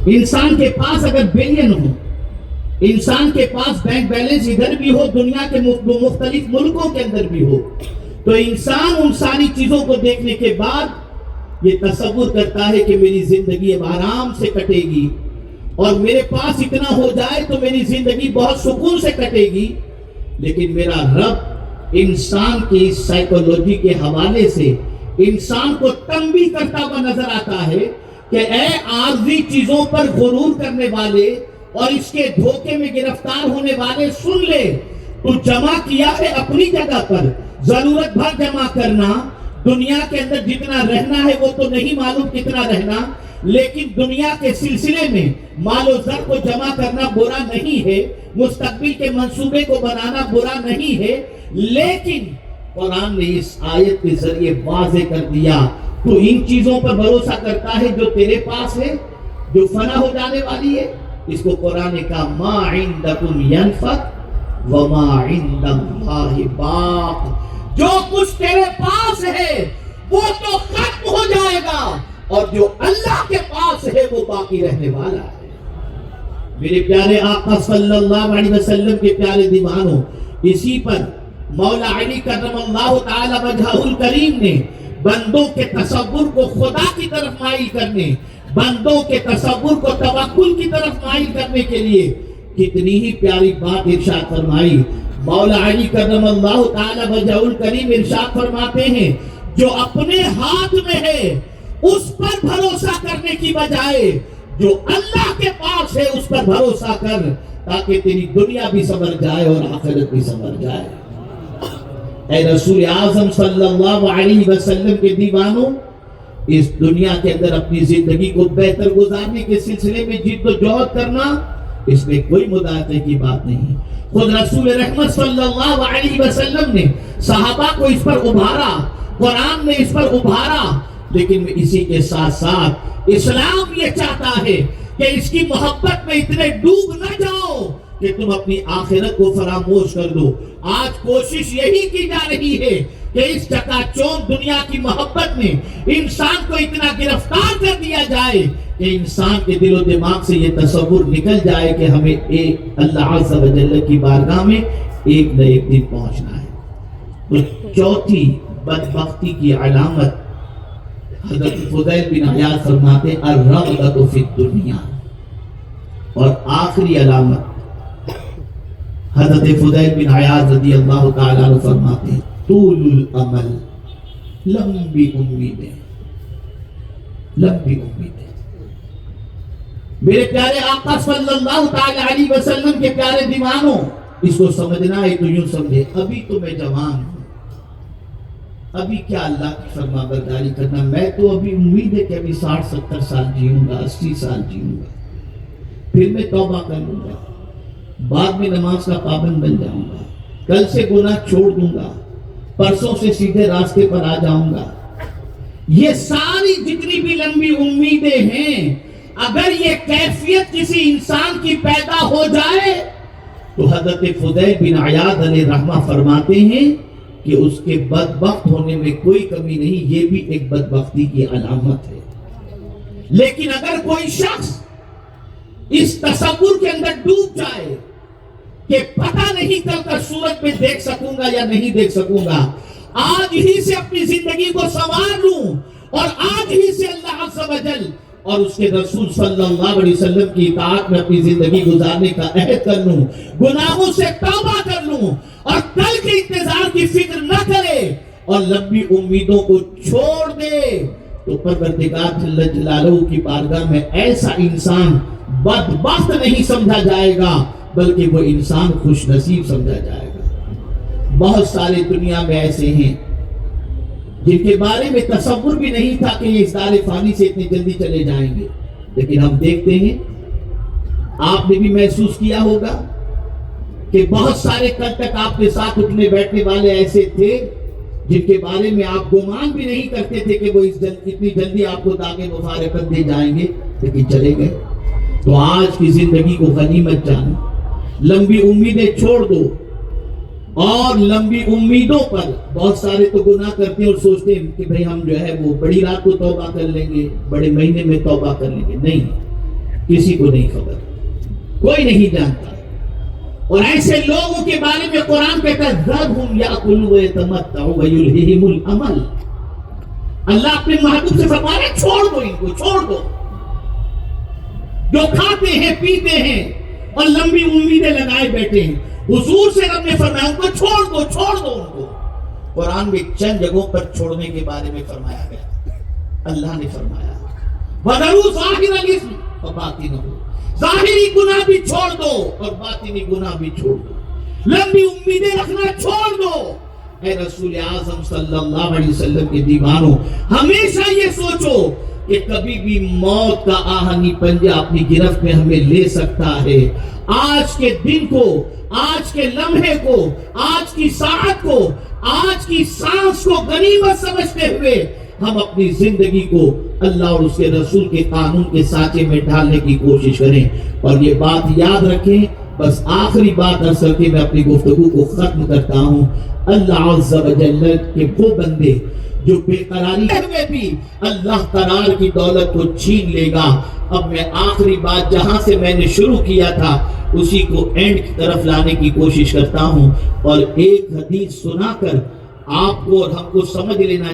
انسان کے پاس اگر بلین ہو، انسان کے پاس بینک بیلنس ادھر بھی ہو، دنیا کے مختلف ملکوں کے اندر بھی ہو، تو انسان ان ساری چیزوں کو دیکھنے کے بعد یہ تصور کرتا ہے کہ میری زندگی اب آرام سے کٹے گی، اور میرے پاس اتنا ہو جائے تو میری زندگی بہت سکون سے کٹے گی۔ لیکن میرا رب انسان کی سائیکولوجی کے حوالے سے انسان کو تنبیہ کرتا ہوا نظر آتا ہے کہ اے عارضی چیزوں پر غرور کرنے والے اور اس کے دھوکے میں گرفتار ہونے والے، سن لے، تو جمع کیا ہے اپنی جگہ پر، ضرورت بھر جمع کرنا، دنیا کے اندر جتنا رہنا ہے وہ تو نہیں معلوم کتنا رہنا، لیکن دنیا کے سلسلے میں مال و زر کو جمع کرنا برا نہیں ہے، مستقبل کے منصوبے کو بنانا برا نہیں ہے، لیکن قرآن نے اس آیت کے ذریعے واضح کر دیا تو ان چیزوں پر بھروسہ کرتا ہے جو تیرے پاس ہے، جو فنا ہو جانے والی ہے۔ اس کو قرآن نے کہا ما عندکم ینفد وما عند اللہ باق، جو کچھ تیرے پاس ہے وہ تو ختم ہو جائے گا، اور جو اللہ کے پاس ہے وہ باقی رہنے والا ہے۔ میرے پیارے آقا صلی اللہ علیہ وسلم کے پیارے دیوانوں، اسی پر مولا علی کرم اللہ تعالی وجہہ الکریم نے بندوں کے تصور کو خدا کی طرف مائل کرنے، بندوں کے تصور کو توکل کی طرف مائل کرنے کے لیے کتنی ہی پیاری بات ارشاد فرمائی۔ مولا علی کرم اللہ تعالی وجہہ الکریم ارشاد فرماتے ہیں جو اپنے ہاتھ میں ہے اس پر بھروسہ کرنے کی بجائے جو اللہ کے پاس ہے اس پر بھروسہ کر، تاکہ تیری دنیا بھی سنور جائے اور آخرت بھی سنور جائے۔ اے رسول اعظم صلی اللہ علیہ وسلم کے دیوانوں، اس دنیا کے اندر اپنی زندگی کو بہتر گزارنے کے سلسلے میں جد و جہد کرنا، اس میں کوئی مداحتے کی بات نہیں۔ خود رسول رحمت صلی اللہ علیہ وسلم نے صحابہ کو اس پر ابھارا، قرآن نے اس پر ابھارا، لیکن اسی کے ساتھ ساتھ اسلام یہ چاہتا ہے کہ اس کی محبت میں اتنے ڈوب نہ جاؤ کہ تم اپنی آخرت کو فراموش کر دو۔ آج کوشش یہی کی جا رہی ہے کہ اس چکا چوند دنیا کی محبت میں انسان کو اتنا گرفتار کر دیا جائے کہ انسان کے دل و دماغ سے یہ تصور نکل جائے کہ ہمیں ایک اللہ عز و جل کی بارگاہ میں ایک نہ ایک دن پہنچنا ہے۔ تو چوتھی بدبختی کی علامت حضرت فضیل بن عیاض فرماتے الرغبۃ فی الدنیا، اور آخری علامت حضرت فضیل بن عیاض رضی اللہ تعالیٰ عنہ فرماتے ہیں طول الامل، لمبی امیدیں، لمبی امیدیں۔ میرے پیارے آقا صلی اللہ تعالیٰ علیہ وسلم کے پیارے دیوانوں، اس کو سمجھنا ہے تو یوں سمجھے، ابھی تو میں جوان ہوں، ابھی کیا اللہ کی فرما برداری کرنا، میں تو ابھی امید ہے کہ ابھی 60-70 سال جیوں گا، 80 سال جیوں گا، پھر میں توبہ کر لوں گا، بعد میں نماز کا پابند بن جاؤں گا، کل سے گناہ چھوڑ دوں گا، پرسوں سے سیدھے راستے پر آ جاؤں گا۔ یہ ساری جتنی بھی لمبی امیدیں ہیں، اگر یہ کیفیت کسی انسان کی پیدا ہو جائے تو حضرت فضیل بن عیاض علیہ رحمہ فرماتے ہیں کہ اس کے بدبخت ہونے میں کوئی کمی نہیں، یہ بھی ایک بدبختی کی علامت ہے۔ لیکن اگر کوئی شخص اس تصور کے اندر ڈوب جائے کہ پتہ نہیں کل کا سورج میں دیکھ سکوں گا یا نہیں دیکھ سکوں گا، آج ہی سے اپنی زندگی کو سنوار لوں اور آج ہی سے اللہ عز و جل اور اس کے رسول صلی اللہ علیہ وسلم کی اطاعت میں اپنی زندگی گزارنے کا عہد کر لوں، گناہوں سے توبہ کر لوں اور کل کے انتظار کی فکر نہ کرے اور لمبی امیدوں کو چھوڑ دے، تو پروردگار جل جلالہ کی بارگاہ میں ایسا انسان بدبخت نہیں سمجھا جائے گا بلکہ وہ انسان خوش نصیب سمجھا جائے گا۔ بہت سارے دنیا میں ایسے ہیں جن کے بارے میں تصور بھی نہیں تھا کہ یہ اس دار فانی سے اتنی جلدی چلے جائیں گے، لیکن ہم دیکھتے ہیں، آپ نے بھی محسوس کیا ہوگا کہ بہت سارے کل تک آپ کے ساتھ اٹھنے بیٹھنے والے ایسے تھے جن کے بارے میں آپ گمان بھی نہیں کرتے تھے کہ وہ اتنی جلدی آپ کو داغ مفارقت دے جائیں گے، لیکن چلے گئے۔ تو آج کی زندگی کو غنیمت جانو، لمبی امیدیں چھوڑ دو، اور لمبی امیدوں پر بہت سارے تو گناہ کرتے ہیں اور سوچتے ہیں کہ بھئی ہم جو ہے وہ بڑی رات کو توبہ کر لیں گے، بڑے مہینے میں توبہ کر لیں گے۔ نہیں، کسی کو نہیں خبر، کوئی نہیں جانتا. اور ایسے لوگوں کے بارے میں قرآن کہتا ہے ذرہم یاکلوا ویتمتعوا ویلہہم الامل. اللہ اپنے محبوب سے فرما رہے چھوڑ دو ان کو، چھوڑ دو. جو کھاتے ہیں پیتے ہیں اور لمبی امیدیں لگائے بیٹھے ہیں، حضور سے رب نے فرمایا ان کو چھوڑ دو، چھوڑ دو ان کو. قرآن میں چند جگہوں پر چھوڑنے کے بارے میں فرمایا گیا. اللہ نے فرمایا وَذَرُوا ظَاهِرَ الْإِثْمِ وَبَاطِنَهُ، ظاہری گناہ بھی چھوڑ دو اور باطنی گناہ بھی چھوڑ دو. لمبی امیدیں رکھنا چھوڑ دو. اے رسول اعظم صلی اللہ علیہ وسلم کے دیوانوں، ہمیشہ یہ سوچو کہ کبھی بھی موت کا آہنی پنجہ اپنی گرفت میں ہمیں لے سکتا ہے. آج کے دن کو، آج کے لمحے کو، آج کی ساعت کو، آج کی سانس کو غنیمت سمجھتے ہوئے ہم اپنی زندگی کو اللہ اور اس کے رسول کے قانون کے سانچے میں ڈھالنے کی کوشش کریں. اور یہ بات یاد رکھیں، بس آخری بات عرض کر کے میں اپنی گفتگو کو ختم کرتا ہوں. اللہ عز و جل کے وہ بندے جو بے قراری میں بھی اللہ قرار کی دولت کو چھین لے گا. اب میں آخری بات جہاں سے میں نے شروع کیا تھا اسی کو اینڈ کی طرف لانے کی کوشش کرتا ہوں، اور ایک حدیث سنا کر آپ کو اور ہم کو سمجھ لینا